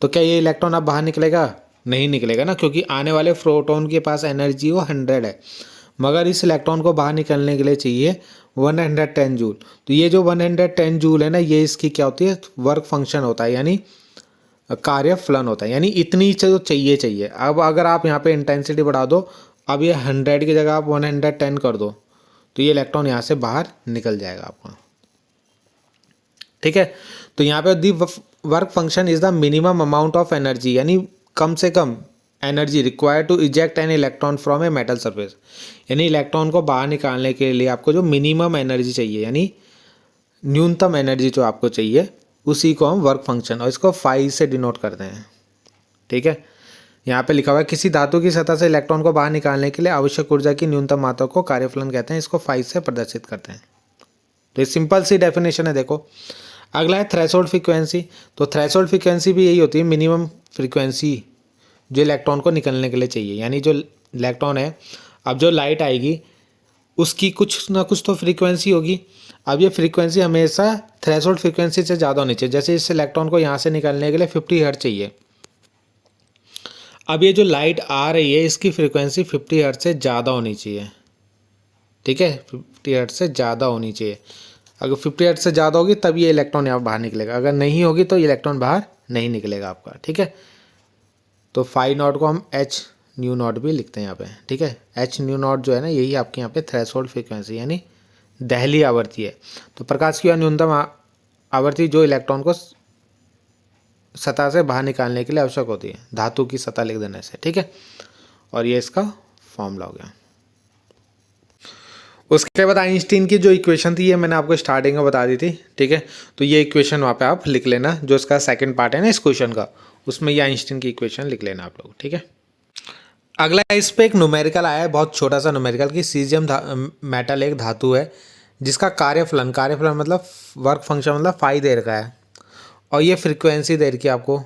तो क्या ये इलेक्ट्रॉन अब बाहर निकलेगा? नहीं निकलेगा ना, क्योंकि आने वाले प्रोटॉन के पास एनर्जी वो 100 है, मगर इस इलेक्ट्रॉन को बाहर निकलने के लिए चाहिए 110 जूल। तो ये जो 110 जूल है ना, ये इसकी क्या होती है, वर्क फंक्शन होता है, यानी कार्यफलन होता है, यानी इतनी जो चाहिए। अब अगर आप यहाँ पे इंटेंसिटी बढ़ा दो, अब ये 100 की जगह आप 110 कर दो, तो ये इलेक्ट्रॉन यहाँ से बाहर निकल जाएगा आपका, ठीक है। तो यहाँ पे the work function is the minimum amount of energy, यानी कम से कम energy required to eject an electron from a metal surface, यानी इलेक्ट्रॉन को बाहर निकालने के लिए आपको जो मिनिमम एनर्जी चाहिए, यानी न्यूनतम एनर्जी जो आपको चाहिए, उसी को हम वर्क फंक्शन, और इसको फाई से डिनोट करते हैं, ठीक है। यहाँ पे लिखा हुआ है किसी धातु की सतह से इलेक्ट्रॉन को बाहर निकालने के लिए आवश्यक ऊर्जा की न्यूनतम मात्रा को कार्यफलन कहते हैं, इसको फाई से प्रदर्शित करते हैं। तो ये सिंपल सी डेफिनेशन है। देखो अगला है थ्रेशोल्ड फ्रीक्वेंसी। तो थ्रेशोल्ड फ्रीक्वेंसी भी यही होती है, मिनिमम फ्रीक्वेंसी जो इलेक्ट्रॉन को निकलने के लिए चाहिए, यानी जो इलेक्ट्रॉन है, अब जो लाइट आएगी उसकी कुछ ना कुछ तो फ्रीक्वेंसी होगी। अब ये फ्रीक्वेंसी हमेशा थ्रेशोल्ड फ्रीक्वेंसी से ज़्यादा होनी चाहिए। जैसे इस इलेक्ट्रॉन को यहाँ से निकलने के लिए 50 हर्ट्ज चाहिए, अब ये जो लाइट आ रही है इसकी फ्रीक्वेंसी 50 हर्ट्ज से ज़्यादा होनी चाहिए, ठीक है, 50 हर्ट्ज से ज़्यादा होनी चाहिए। अगर 50 हर्ट्ज से ज़्यादा होगी तब ये इलेक्ट्रॉन यहाँ बाहर निकलेगा, अगर नहीं होगी तो इलेक्ट्रॉन बाहर नहीं निकलेगा आपका, ठीक है। तो फाई नॉट को हम एच न्यू नॉट भी लिखते हैं यहाँ पे, ठीक है। एच न्यू नॉट जो है ना, यही आपके यहाँ पे थ्रेशोल्ड फ्रीक्वेंसी यानी दहली आवृत्ति है। तो प्रकाश की न्यूनतम आवृत्ति जो इलेक्ट्रॉन को सतह से बाहर निकालने के लिए आवश्यक होती है, धातु की सतह लिख देने से, ठीक है। और ये इसका फॉर्मूला हो गया। उसके बाद आइंस्टीन की जो इक्वेशन थी ये मैंने आपको स्टार्टिंग में बता दी थी, ठीक है। तो ये इक्वेशन वहाँ पे आप लिख लेना, जो इसका सेकंड पार्ट है ना इस क्वेश्चन का, उसमें ये आइंस्टीन की इक्वेशन लिख लेना आप लोग, ठीक है। अगला इस पे एक न्यूमेरिकल आया है, बहुत छोटा सा न्यूमेरिकल, कि सीजियम मेटल एक धातु है जिसका कार्यफलन मतलब वर्क फंक्शन मतलब फाई दे रखा है, और ये फ्रीक्वेंसी दे रखी है आपको,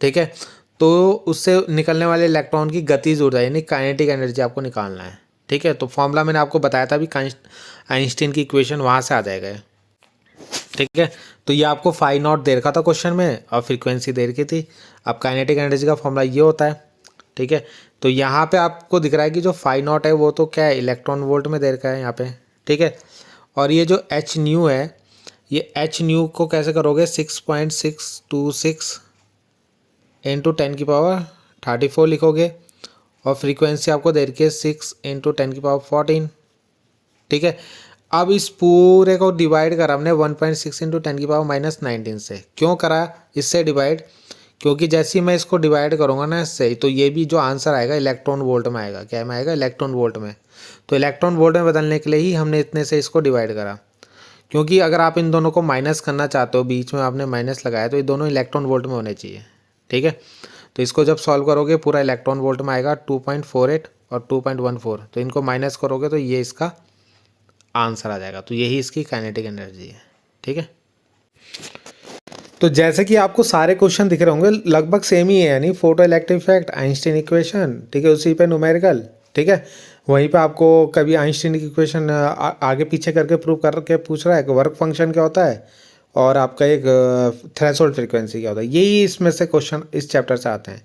ठीक है। तो उससे निकलने वाले इलेक्ट्रॉन की गतिज ऊर्जा यानी काइनेटिक एनर्जी आपको निकालना है, ठीक है। तो फॉर्मूला मैंने आपको बताया था अभी, आइंस्टीन की इक्वेशन वहाँ से आ जाएगा। ठीक है। तो ये आपको फाई नॉट दे रखा था क्वेश्चन में और फ्रीक्वेंसी दे रखी थी। अब काइनेटिक एनर्जी का फॉर्मूला ये होता है, ठीक है। तो यहाँ पे आपको दिख रहा है कि जो फाई नॉट है वो तो क्या है, इलेक्ट्रॉन वोल्ट में दे रखा है यहाँ पे, ठीक है। और ये जो एच न्यू है, ये एच न्यू को कैसे करोगे, 6.626 इंटू 10⁻34 लिखोगे। और फ्रीक्वेंसी आपको दे रखी है 6 इंटू 10⁻14, ठीक है। अब इस पूरे को डिवाइड करा हमने 1.6 इंटू 10⁻−19 से। क्यों करा इससे डिवाइड, क्योंकि जैसे ही मैं इसको डिवाइड करूँगा ना इससे, तो ये भी जो आंसर आएगा इलेक्ट्रॉन वोल्ट में आएगा। क्या में आएगा, इलेक्ट्रॉन वोल्ट में। तो इलेक्ट्रॉन वोल्ट में बदलने के लिए ही हमने इतने से इसको डिवाइड करा, क्योंकि अगर आप इन दोनों को माइनस करना चाहते हो, बीच में आपने माइनस लगाया, तो ये दोनों इलेक्ट्रॉन वोल्ट में होने चाहिए, ठीक है। तो इसको जब सॉल्व करोगे पूरा इलेक्ट्रॉन वोल्ट में आएगा 2.48 और 2.14। तो इनको माइनस करोगे तो ये इसका आंसर आ जाएगा। तो यही इसकी काइनेटिक एनर्जी है, ठीक है। तो जैसे कि आपको सारे क्वेश्चन दिख रहे होंगे लगभग सेम ही है, यानी photo electric effect, Einstein equation, ठीक है, उसी पे न्यूमेरिकल, ठीक है। वहीं पे आपको कभी आइंस्टीन की इक्वेशन आगे पीछे करके प्रूव करके पूछ रहा है कि वर्क फंक्शन क्या होता है और आपका एक थ्रेशोल्ड फ्रीक्वेंसी क्या होता है। यही इसमें से क्वेश्चन इस चैप्टर से आते हैं।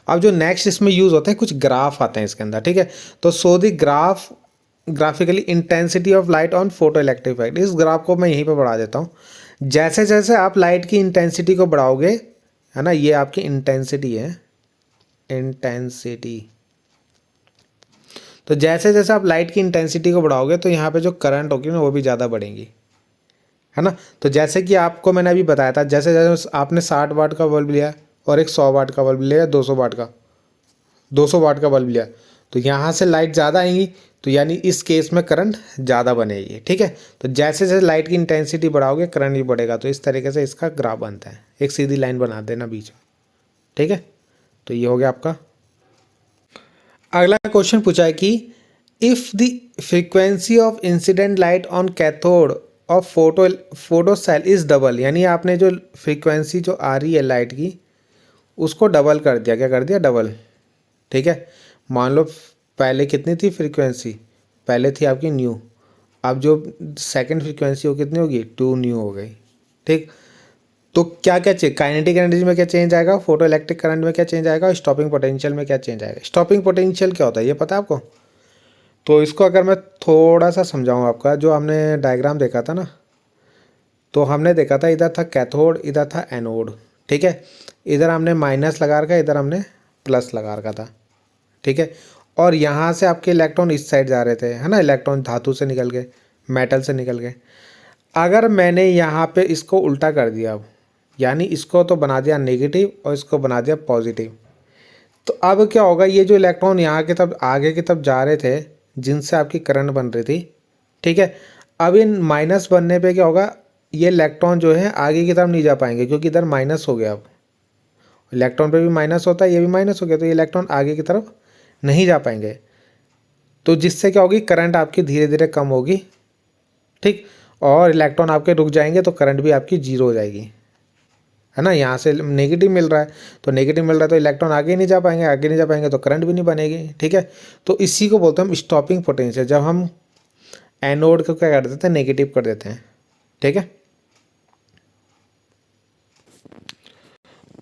अब जो नेक्स्ट इसमें यूज़ होते हैं कुछ ग्राफ आते हैं इसके अंदर, ठीक है। तो so the graphically intensity of light on photo electric effect, इस ग्राफ को मैं यहीं पे बढ़ा देता हूँ। जैसे जैसे आप लाइट की इंटेंसिटी को बढ़ाओगे, है ना, ये आपकी इंटेंसिटी है, इंटेंसिटी। तो जैसे जैसे आप लाइट की इंटेंसिटी को बढ़ाओगे तो यहाँ पे जो करंट होगी ना वो भी ज़्यादा बढ़ेंगी, है ना। तो जैसे कि आपको मैंने अभी बताया था, जैसे जैसे आपने 60 वाट का बल्ब लिया और एक 100 वाट का बल्ब लिया, 200 वाट का बल्ब लिया, तो यहाँ से लाइट ज़्यादा आएंगी, तो यानी इस केस में करंट ज़्यादा बनेगी, ठीक है। तो जैसे जैसे लाइट की इंटेंसिटी बढ़ाओगे करंट भी बढ़ेगा। तो इस तरीके से इसका ग्राफ बनता है, एक सीधी लाइन बना देना बीच में, ठीक है। तो ये हो गया आपका। अगला क्वेश्चन पूछा है कि if the frequency of incident light on cathode of photo cell is double, यानी आपने जो फ्रीक्वेंसी जो आ रही है लाइट की उसको डबल कर दिया। क्या कर दिया, डबल, ठीक है। मान लो पहले कितनी थी फ्रीक्वेंसी, पहले थी आपकी न्यू, अब जो सेकंड फ्रीक्वेंसी हो कितनी होगी, 2 न्यू हो गई, ठीक। तो क्या क्या चेंज, काइनेटिक एनर्जी में क्या चेंज आएगा, फोटो इलेक्ट्रिक करंट में क्या चेंज आएगा, स्टॉपिंग पोटेंशियल में क्या चेंज आएगा। स्टॉपिंग पोटेंशियल क्या होता है ये पता है आपको। तो इसको अगर मैं थोड़ा सा समझाऊँ आपका, जो हमने डायग्राम देखा था ना, तो हमने देखा था इधर था कैथोड, इधर था एनोड, ठीक है। इधर हमने माइनस लगा रखा, इधर हमने प्लस लगा रखा था, ठीक है। और यहाँ से आपके इलेक्ट्रॉन इस साइड जा रहे थे, है ना, इलेक्ट्रॉन धातु से निकल गए, मेटल से निकल गए। अगर मैंने यहाँ पे इसको उल्टा कर दिया, अब यानी इसको तो बना दिया नेगेटिव और इसको बना दिया पॉजिटिव, तो अब क्या होगा, ये जो इलेक्ट्रॉन यहाँ की तरफ आगे की तरफ जा रहे थे जिनसे आपकी करंट बन रही थी, ठीक है, अब इन माइनस बनने पे क्या होगा, ये इलेक्ट्रॉन जो है आगे की तरफ नहीं जा पाएंगे, क्योंकि इधर माइनस हो गया। अब इलेक्ट्रॉन पे भी माइनस होता है, ये भी माइनस हो गया, तो ये इलेक्ट्रॉन आगे की तरफ नहीं जा पाएंगे। तो जिससे क्या होगी, करंट आपकी धीरे धीरे कम होगी, ठीक। और इलेक्ट्रॉन आपके रुक जाएंगे तो करंट भी आपकी जीरो हो जाएगी, है ना। यहाँ से नेगेटिव मिल रहा है, तो नेगेटिव मिल रहा है तो इलेक्ट्रॉन आगे नहीं जा पाएंगे, आगे नहीं जा पाएंगे तो करंट भी नहीं बनेगी, ठीक है। तो इसी को बोलते हैं हम स्टॉपिंग पोटेंशियल, जब हम एनोड को क्या कर देते हैं, नेगेटिव कर देते हैं, ठीक है।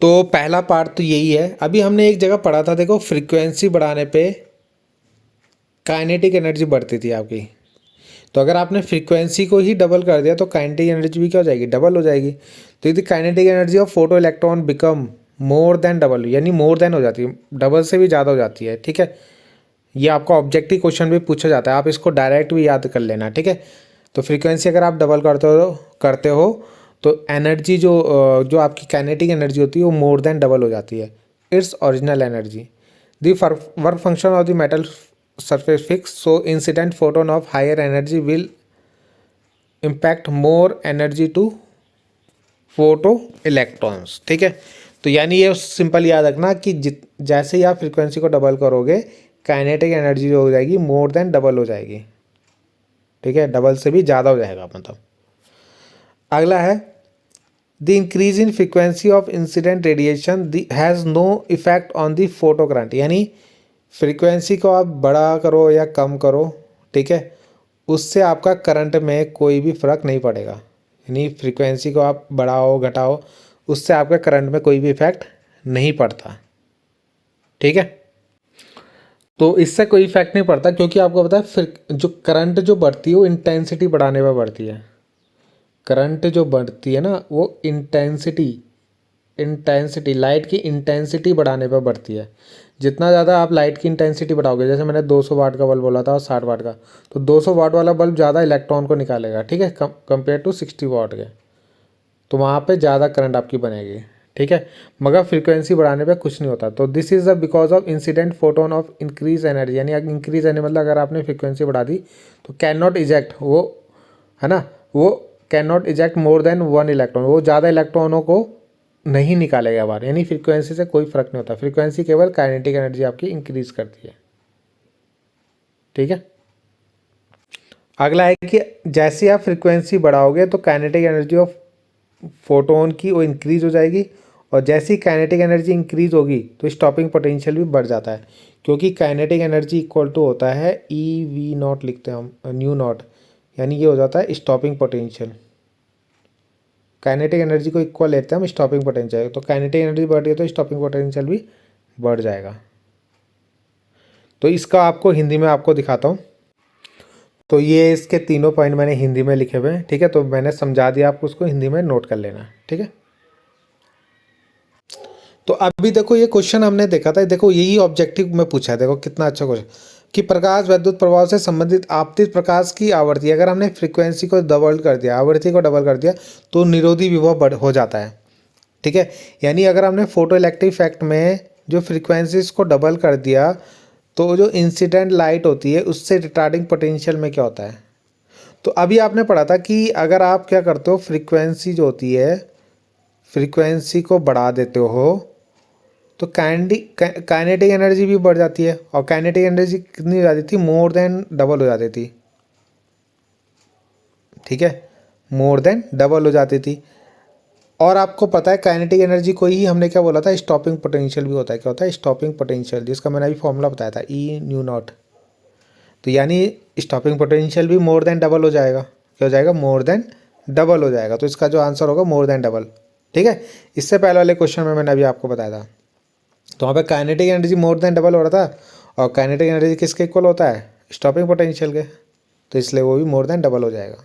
तो पहला पार्ट तो यही है। अभी हमने एक जगह पढ़ा था, देखो, फ्रीक्वेंसी बढ़ाने पे काइनेटिक एनर्जी बढ़ती थी आपकी। तो अगर आपने फ्रीक्वेंसी को ही डबल कर दिया तो काइनेटिक एनर्जी भी क्या हो जाएगी, डबल हो जाएगी। तो यदि kinetic energy of photo electron become more than double, यानी मोर देन हो जाती है, डबल से भी ज़्यादा हो जाती है, ठीक है। ये आपका ऑब्जेक्टिव क्वेश्चन भी पूछा जाता है, आप इसको डायरेक्ट भी याद कर लेना, ठीक है। तो फ्रीक्वेंसी अगर आप डबल करते हो तो एनर्जी जो आपकी काइनेटिक एनर्जी होती है वो मोर देन डबल हो जाती है, its original energy. The work function of the metal surface fixed, so incident photon of higher energy will impact more energy to photo electrons, ठीक है। तो यानी ये सिंपल याद रखना कि जैसे ही आप फ्रीक्वेंसी को डबल करोगे काइनेटिक एनर्जी हो जाएगी मोर देन डबल हो जाएगी, ठीक है, डबल से भी ज़्यादा हो जाएगा मतलब। अगला है the increase in frequency of incident radiation has no effect on the photo current, यानी फ्रीक्वेंसी को आप बड़ा करो या कम करो, ठीक है, उससे आपका करंट में कोई भी फ़र्क नहीं पड़ेगा, यानी फ्रीक्वेंसी को आप बढ़ाओ घटाओ, उससे आपके करंट में कोई भी इफेक्ट नहीं पड़ता। ठीक है, तो इससे कोई इफेक्ट नहीं पड़ता, क्योंकि आपको पता है फिर जो करंट जो बढ़ती है वो इंटेंसिटी बढ़ाने पर बढ़ती है। करंट जो बढ़ती है ना वो इंटेंसिटी लाइट की इंटेंसिटी बढ़ाने पर बढ़ती है। जितना ज़्यादा आप लाइट की इंटेंसिटी बढ़ाओगे, जैसे मैंने 200 वाट का बल्ब बोला था और 60 वाट का, तो 200 वाट वाला बल्ब ज़्यादा इलेक्ट्रॉन को निकालेगा, ठीक है, कंपेयर टू 60 वाट के, तो वहाँ पे ज़्यादा करंट आपकी बनेगी। ठीक है, मगर फ्रीक्वेंसी बढ़ाने पे कुछ नहीं होता। तो this is the because of incident photon of increase energy, यानी इंक्रीज एनर्जी मतलब अगर आपने फ्रीक्वेंसी बढ़ा दी तो कैन नॉट इजेक्ट, वो है ना, वो can not eject more than 1 electron, वो ज़्यादा इलेक्ट्रॉनों को नहीं निकालेगा बाहर, यानी फ्रीक्वेंसी से कोई फर्क नहीं होता। फ्रीक्वेंसी केवल काइनेटिक एनर्जी आपकी इंक्रीज करती है। ठीक है, अगला है कि जैसे आप फ्रीक्वेंसी बढ़ाओगे तो काइनेटिक एनर्जी ऑफ फोटोन की वो इंक्रीज हो जाएगी, और जैसी काइनेटिक एनर्जी इंक्रीज होगी तो स्टॉपिंग पोटेंशियल भी बढ़ जाता है, क्योंकि काइनेटिक एनर्जी इक्वल टू होता है EV0 लिखते हैं हम, न्यू नॉट, यानी ये हो जाता है स्टॉपिंग पोटेंशियल। काइनेटिक एनर्जी को इक्वल लेते हैं हम स्टॉपिंग पोटेंशियल, तो काइनेटिक एनर्जी बढ़ रही है तो स्टॉपिंग पोटेंशियल भी बढ़ जाएगा। तो इसका आपको हिंदी में आपको दिखाता हूँ। तो ये इसके तीनों पॉइंट मैंने हिंदी में लिखे हुए हैं। ठीक है, तो मैंने समझा दिया, आपको उसको हिंदी में नोट कर लेना। ठीक है, तो अभी देखो ये क्वेश्चन हमने देखा था, देखो यही ऑब्जेक्टिव में पूछा है, देखो कितना अच्छा क्वेश्चन, कि प्रकाश वैद्युत प्रभाव से संबंधित आपतित प्रकाश की आवृत्ति, अगर हमने फ्रीक्वेंसी को डबल कर दिया, आवृत्ति को डबल कर दिया, तो निरोधी विभव बढ़ हो जाता है। ठीक है, यानी अगर हमने फोटो इलेक्ट्रिक इफेक्ट में जो फ्रीक्वेंसीज को डबल कर दिया, तो जो इंसिडेंट लाइट होती है उससे रिटार्डिंग पोटेंशियल में क्या होता है। तो अभी आपने पढ़ा था कि अगर आप क्या करते हो, फ्रीक्वेंसी जो होती है, फ्रीक्वेंसी को बढ़ा देते हो तो काइनेटिक एनर्जी भी बढ़ जाती है, और काइनेटिक एनर्जी कितनी हो जाती थी, मोर देन डबल हो जाती थी। ठीक है, मोर देन डबल हो जाती थी। और आपको पता है काइनेटिक एनर्जी को ही हमने क्या बोला था, स्टॉपिंग पोटेंशियल भी होता है। क्या होता है, स्टॉपिंग पोटेंशियल, जिसका मैंने अभी फॉर्मूला बताया था E0। तो यानी स्टॉपिंग पोटेंशियल भी मोर देन डबल हो जाएगा। क्या हो जाएगा, मोर देन डबल हो जाएगा। तो इसका जो आंसर होगा मोर देन डबल। ठीक है, इससे पहले वाले क्वेश्चन में मैंने अभी आपको बताया था, तो वहाँ पे kinetic energy more than double हो रहा था, और काइनेटिक एनर्जी किसके इक्वल होता है, स्टॉपिंग पोटेंशियल के, तो इसलिए वो भी मोर देन डबल हो जाएगा।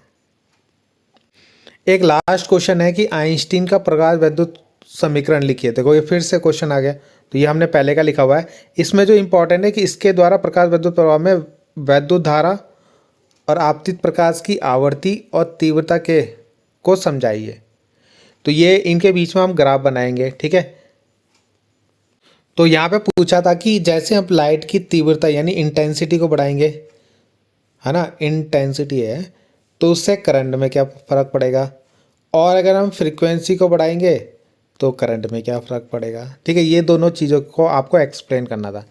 एक लास्ट क्वेश्चन है कि आइंस्टीन का प्रकाश वैद्युत समीकरण लिखिए। देखो ये फिर से क्वेश्चन आ गया, तो ये हमने पहले का लिखा हुआ है। इसमें जो इंपॉर्टेंट है कि इसके द्वारा प्रकाश वैद्युत प्रभाव में वैद्युत धारा और आपतित प्रकाश की आवृत्ति और तीव्रता के को समझाइए। तो ये इनके बीच में हम ग्राफ बनाएंगे। ठीक है, तो यहाँ पे पूछा था कि जैसे हम लाइट की तीव्रता यानी इंटेंसिटी को बढ़ाएंगे, है ना, इंटेंसिटी है, तो उससे करंट में क्या फ़र्क पड़ेगा, और अगर हम फ्रीक्वेंसी को बढ़ाएंगे तो करंट में क्या फ़र्क पड़ेगा। ठीक है, ये दोनों चीज़ों को आपको एक्सप्लेन करना था।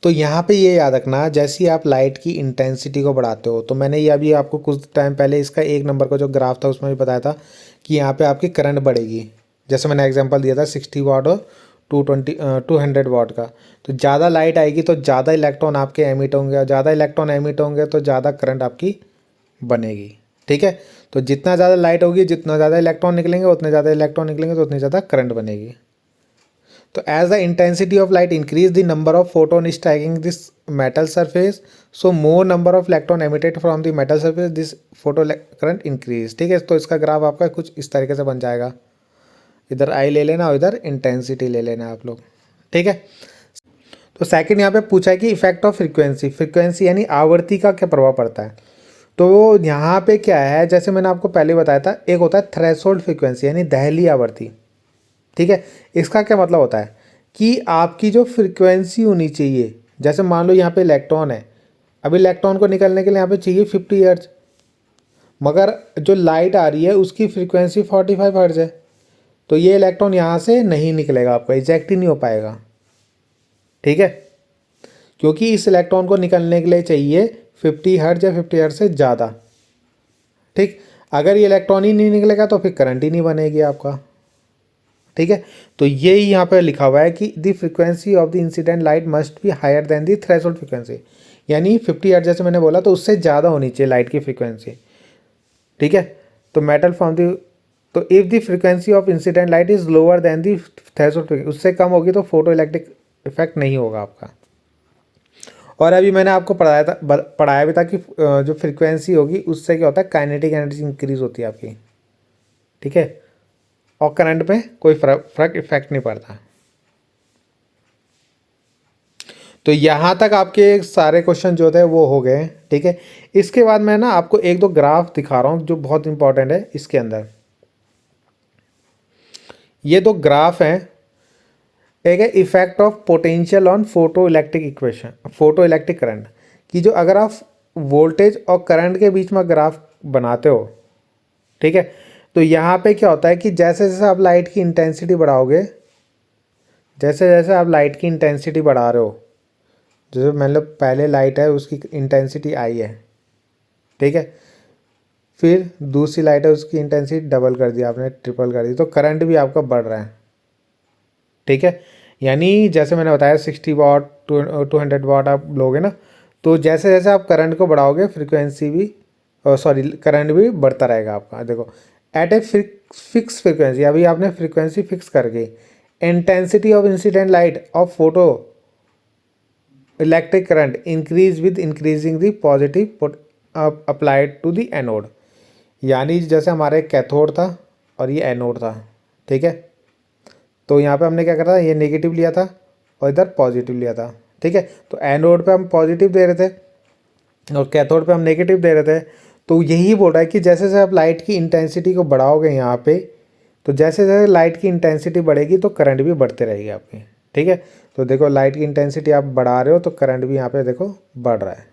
तो यहाँ पे ये याद रखना, जैसे ही आप लाइट की इंटेंसिटी को बढ़ाते हो, तो मैंने ये अभी आपको कुछ टाइम पहले इसका 1 नंबर का जो ग्राफ था उसमें भी बताया था कि यहाँ पे आपकी करंट बढ़ेगी। जैसे मैंने एग्जांपल दिया था 60 वाट और 200 वाट का, तो ज़्यादा लाइट आएगी तो ज़्यादा इलेक्ट्रॉन आपके एमिट होंगे, और ज़्यादा इलेक्ट्रॉन एमिट होंगे तो ज़्यादा करंट आपकी बनेगी। ठीक है, तो जितना ज़्यादा लाइट होगी, जितना ज़्यादा इलेक्ट्रॉन निकलेंगे, उतने ज़्यादा इलेक्ट्रॉन निकलेंगे तो उतनी ज़्यादा करंट बनेगी। तो as the intensity of light increase the number of photon striking this metal surface, so more number of electron emitted from the metal surface, this photo current increase. ठीक है, तो इसका ग्राफ आपका कुछ इस तरीके से बन जाएगा। इधर आई ले लेना और इधर इंटेंसिटी ले लेना आप लोग। ठीक है, तो सेकंड यहाँ पे पूछा है कि इफेक्ट ऑफ फ्रीक्वेंसी, फ्रीक्वेंसी यानी आवृत्ति का क्या प्रभाव पड़ता है। तो यहाँ पे क्या है, जैसे मैंने आपको पहले बताया था, एक होता है थ्रेशोल्ड फ्रीक्वेंसी यानी दहली आवृत्ति। ठीक है, इसका क्या मतलब होता है कि आपकी जो फ्रीक्वेंसी होनी चाहिए, जैसे मान लो यहाँ पे इलेक्ट्रॉन है, अब इलेक्ट्रॉन को निकलने के लिए यहाँ पे चाहिए 50 हर्ट्ज, मगर जो लाइट आ रही है उसकी फ्रीक्वेंसी 45 हर्ट्ज है, तो ये इलेक्ट्रॉन यहाँ से नहीं निकलेगा, आपका इजेक्ट ही नहीं हो पाएगा। ठीक है, क्योंकि इस इलेक्ट्रॉन को निकलने के लिए चाहिए 50 हर्ट्ज या 50 हर्ट्ज से ज़्यादा। ठीक, अगर ये इलेक्ट्रॉन ही नहीं निकलेगा तो फिर करंट ही नहीं बनेगी आपका। ठीक है, तो ये यहाँ पर लिखा हुआ है कि the frequency of the incident light must be higher than the threshold frequency, यानी 50 हर्ट्ज जैसे मैंने बोला तो उससे ज़्यादा होनी चाहिए लाइट की फ्रीक्वेंसी। ठीक है, तो मेटल फ्रॉम दी, तो if the frequency of incident light is lower than the threshold, उससे कम होगी तो फोटो इलेक्ट्रिक इफेक्ट नहीं होगा आपका। और अभी मैंने आपको पढ़ाया भी था कि जो फ्रीक्वेंसी होगी उससे क्या होता है, काइनेटिक एनर्जी इंक्रीज होती है आपकी, ठीक है, और करंट पे कोई फर्क इफेक्ट नहीं पड़ता। तो यहाँ तक आपके सारे क्वेश्चन जो थे वो हो गए, ठीक है। इसके बाद मैं ना आपको एक दो ग्राफ दिखा रहा हूँ जो बहुत इंपॉर्टेंट है इसके अंदर। ये दो ग्राफ हैं, एक है effect of potential on photo electric equation, photo electric current, कि जो अगर आप वोल्टेज और करंट के बीच में ग्राफ बनाते हो, ठीक है, तो यहाँ पे क्या होता है कि जैसे जैसे आप लाइट की इंटेंसिटी बढ़ाओगे, जैसे जैसे आप लाइट की इंटेंसिटी बढ़ा रहे हो, जैसे मतलब पहले लाइट है उसकी इंटेंसिटी आई है, ठीक है, फिर दूसरी लाइट है उसकी इंटेंसिटी डबल कर दी आपने, ट्रिपल कर दी, तो करंट भी आपका बढ़ रहा है, ठीक है। यानी जैसे मैंने बताया 60 वाट 200 वाट आप लोगे ना, तो जैसे जैसे आप करंट को बढ़ाओगे फ्रीक्वेंसी भी, सॉरी करंट भी बढ़ता रहेगा आपका। देखो एट ए फिक्स फ्रीक्वेंसी, अभी आपने फ्रीक्वेंसी फिक्स कर गई, intensity of incident light of photo electric current increase with increasing the positive applied to the anode. यानी जैसे हमारे कैथोड था और ये एनोड था, ठीक है, तो यहाँ पे हमने क्या करा था, ये नेगेटिव लिया था और इधर पॉजिटिव लिया था, ठीक है। तो एनोड पे हम पॉजिटिव दे रहे थे और कैथोड पे हम नेगेटिव दे रहे थे। तो यही बोल रहा है कि जैसे जैसे आप लाइट की इंटेंसिटी को बढ़ाओगे यहाँ पे, तो जैसे जैसे लाइट की इंटेंसिटी बढ़ेगी तो करंट भी बढ़ते रहेगी आपकी, ठीक है। तो देखो लाइट की इंटेंसिटी आप बढ़ा रहे हो तो करंट भी यहाँ पे देखो बढ़ रहा है।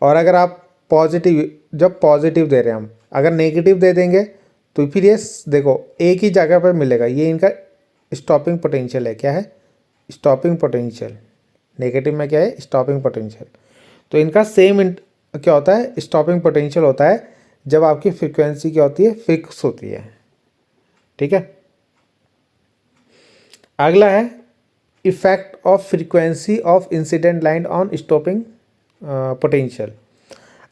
और अगर आप पॉजिटिव, जब पॉजिटिव दे रहे हैं हम, अगर नेगेटिव दे देंगे तो फिर ये देखो एक ही जगह पर मिलेगा, ये इनका स्टॉपिंग पोटेंशियल है। क्या है? Stopping potential. नेगेटिव में क्या है? Stopping potential. तो इनका सेम क्या होता है? स्टॉपिंग पोटेंशियल होता है जब आपकी फ्रीक्वेंसी क्या होती है? फिक्स होती है, ठीक है। अगला है effect of frequency of incident light on stopping potential.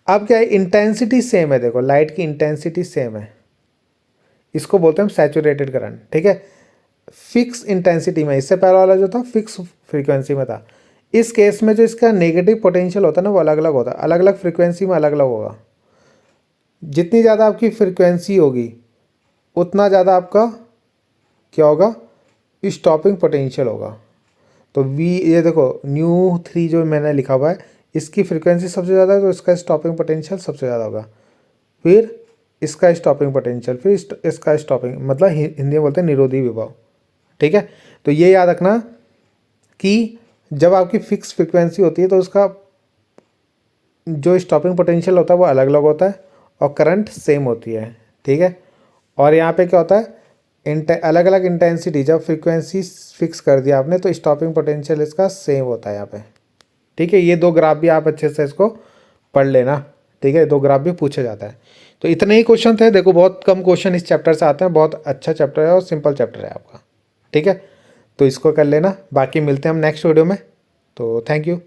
अब क्या है? इंटेंसिटी सेम है, देखो लाइट की इंटेंसिटी सेम है, इसको बोलते हैं हम सैचुरेटेड करंट, ठीक है। फिक्स इंटेंसिटी में, इससे पहले वाला जो था फिक्स फ्रीक्वेंसी में था। इस केस में जो इसका नेगेटिव पोटेंशियल होता है ना वो अलग अलग होता है, अलग अलग फ्रीक्वेंसी में अलग अलग होगा। जितनी ज़्यादा आपकी फ्रीक्वेंसी होगी उतना ज़्यादा आपका क्या होगा? स्टॉपिंग पोटेंशियल होगा। तो ये देखो ν3 जो मैंने लिखा हुआ है, इसकी फ्रीक्वेंसी सबसे ज़्यादा है तो इसका स्टॉपिंग पोटेंशियल सबसे ज़्यादा होगा, फिर इसका स्टॉपिंग पोटेंशियल, फिर इसका स्टॉपिंग, मतलब हिंदी में बोलते हैं निरोधी विभव, ठीक है। तो ये याद रखना कि जब आपकी फिक्स फ्रीक्वेंसी होती है तो उसका जो स्टॉपिंग पोटेंशियल होता है वो अलग अलग होता है और करंट सेम होती है, ठीक है। और यहाँ पे क्या होता है? अलग अलग इंटेंसिटी, जब फ्रीक्वेंसी फिक्स कर दिया आपने तो स्टॉपिंग पोटेंशियल इसका सेम होता है यहाँ पे, ठीक है। ये दो ग्राफ भी आप अच्छे से इसको पढ़ लेना, ठीक है। दो ग्राफ भी पूछा जाता है। तो इतने ही क्वेश्चन थे, देखो बहुत कम क्वेश्चन इस चैप्टर से आते हैं, बहुत अच्छा चैप्टर है और सिंपल चैप्टर है आपका, ठीक है। तो इसको कर लेना, बाकी मिलते हैं हम नेक्स्ट वीडियो में। तो थैंक यू।